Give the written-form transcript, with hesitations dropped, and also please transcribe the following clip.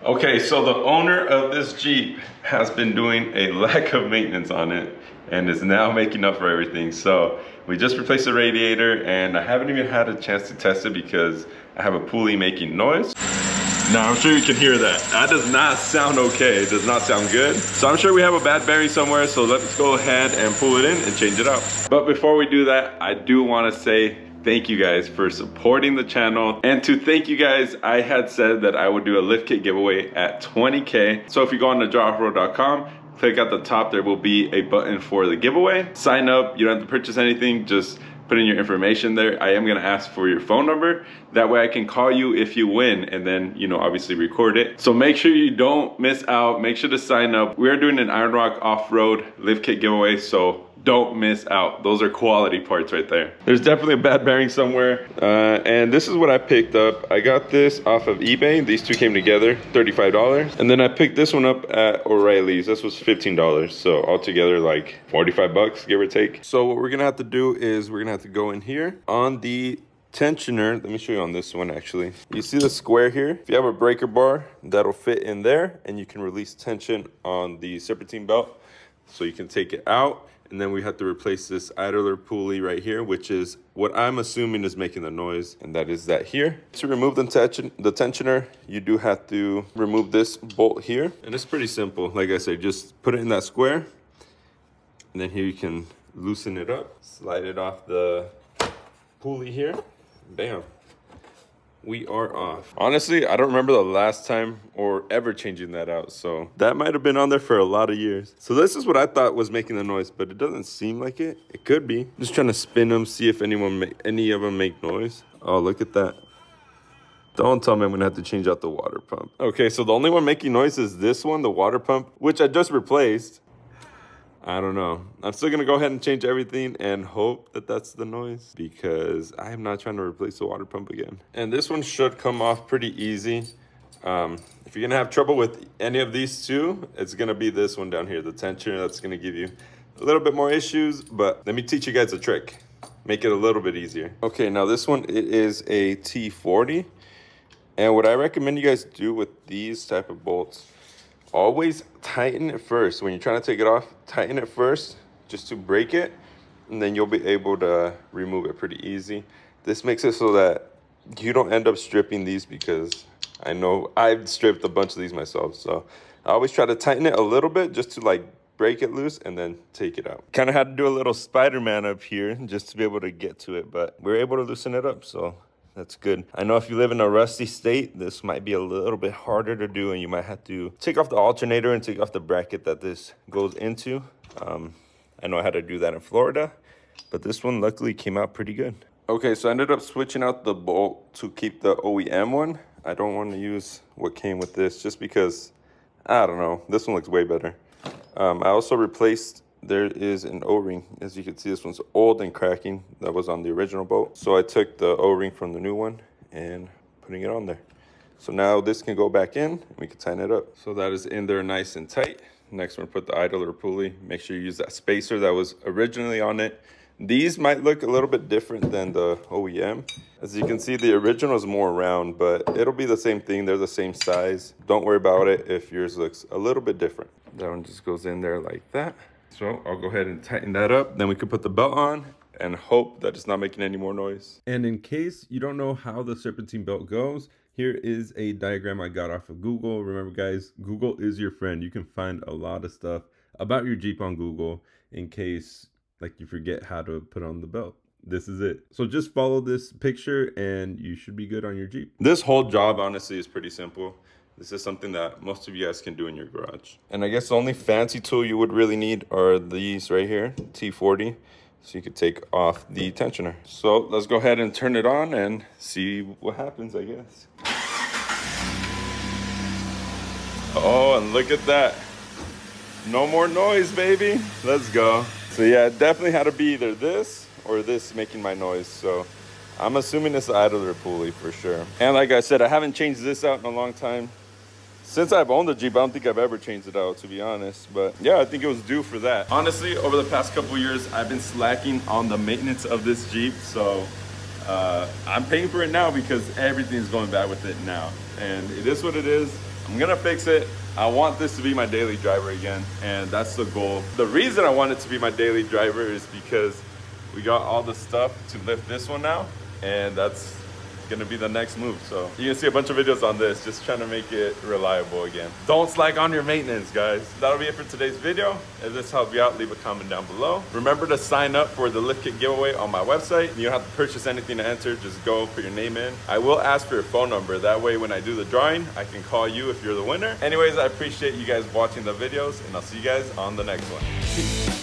Okay, so the owner of this Jeep has been doing a lack of maintenance on it and is now making up for everything. So we just replaced the radiator and I haven't even had a chance to test it because I have a pulley making noise. Now I'm sure you can hear that. That does not sound okay. It does not sound good. So I'm sure we have a bad bearing somewhere. So let's go ahead and pull it in and change it out. But before we do that, I do want to say thank you guys for supporting the channel. And to thank you guys, I had said that I would do a lift kit giveaway at 20K. So if you go on najaroffroad.com, click at the top, there will be a button for the giveaway. Sign up, you don't have to purchase anything, just put in your information there. I am gonna ask for your phone number. That way I can call you if you win and then, you know, obviously record it. So make sure you don't miss out. Make sure to sign up. We are doing an Iron Rock off-road lift kit giveaway, so don't miss out. Those are quality parts right there. There's definitely a bad bearing somewhere. And this is what I picked up. I got this off of eBay. These two came together, $35. And then I picked this one up at O'Reilly's. This was $15. So altogether like 45 bucks, give or take. So what we're gonna have to do is we're gonna have to go in here on the tensioner. Let me show you on this one actually. You see the square here? If you have a breaker bar, that'll fit in there and you can release tension on the serpentine belt. So you can take it out. And then we have to replace this idler pulley right here, which is what I'm assuming is making the noise, and that is that here. To remove the tensioner, you do have to remove this bolt here. And it's pretty simple. Like I said, just put it in that square. And then here you can loosen it up, slide it off the pulley here. Bam. We are off. Honestly, I don't remember the last time or ever changing that out. So that might have been on there for a lot of years. So this is what I thought was making the noise, but it doesn't seem like it. It could be. Just trying to spin them, see if any of them make noise. Oh, look at that. Don't tell me I'm gonna have to change out the water pump. Okay, so the only one making noise is this one, the water pump, which I just replaced. I don't know. I'm still gonna go ahead and change everything and hope that that's the noise because I am not trying to replace the water pump again. And this one should come off pretty easy. If you're gonna have trouble with any of these two, it's gonna be this one down here, the tensioner. That's gonna give you a little bit more issues, but let me teach you guys a trick. Make it a little bit easier. Okay, now this one, it is a T40. And what I recommend you guys do with these type of bolts, always tighten it first. When you're trying to take it off, tighten it first just to break it, and then you'll be able to remove it pretty easy. This makes it so that you don't end up stripping these because I know I've stripped a bunch of these myself. So I always try to tighten it a little bit just to like break it loose and then take it out. Kind of had to do a little Spider-Man up here just to be able to get to it, but we're able to loosen it up, so that's good. I know if you live in a rusty state, this might be a little bit harder to do and you might have to take off the alternator and take off the bracket that this goes into. I know I had to do that in Florida, but this one luckily came out pretty good. Okay, so I ended up switching out the bolt to keep the OEM one. I don't want to use what came with this just because, I don't know, this one looks way better. I also replaced, there is an O-ring. As you can see, this one's old and cracking. That was on the original boat. So I took the O-ring from the new one and putting it on there. So now this can go back in and we can tighten it up. So that is in there nice and tight. Next one, put the idler pulley. Make sure you use that spacer that was originally on it. These might look a little bit different than the OEM. As you can see, the original is more round, but it'll be the same thing. They're the same size. Don't worry about it if yours looks a little bit different. That one just goes in there like that. So I'll go ahead and tighten that up. Then we can put the belt on and hope that it's not making any more noise. And in case you don't know how the serpentine belt goes, here is a diagram I got off of Google. Remember guys, Google is your friend. You can find a lot of stuff about your Jeep on Google in case like you forget how to put on the belt. This is it. So just follow this picture and you should be good on your Jeep. This whole job honestly is pretty simple. This is something that most of you guys can do in your garage. And I guess the only fancy tool you would really need are these right here, T40. So you could take off the tensioner. So let's go ahead and turn it on and see what happens, I guess. Oh, and look at that. No more noise, baby. Let's go. So yeah, it definitely had to be either this or this making my noise. So I'm assuming it's the idler pulley for sure. And like I said, I haven't changed this out in a long time. Since I've owned the Jeep, I don't think I've ever changed it out, to be honest. But yeah, I think it was due for that. Honestly, over the past couple years, I've been slacking on the maintenance of this Jeep. So I'm paying for it now because everything's going bad with it now. And it is what it is. I'm gonna fix it. I want this to be my daily driver again, and that's the goal. The reason I want it to be my daily driver is because we got all the stuff to lift this one now, and that's gonna be the next move. So you can see a bunch of videos on this, just trying to make it reliable again. Don't slack on your maintenance, guys. That'll be it for today's video. If this helped you out, leave a comment down below. Remember to sign up for the lift kit giveaway on my website. You don't have to purchase anything to enter, just go put your name in. I will ask for your phone number. That way when I do the drawing, I can call you if you're the winner. Anyways, I appreciate you guys watching the videos, and I'll see you guys on the next one. Peace.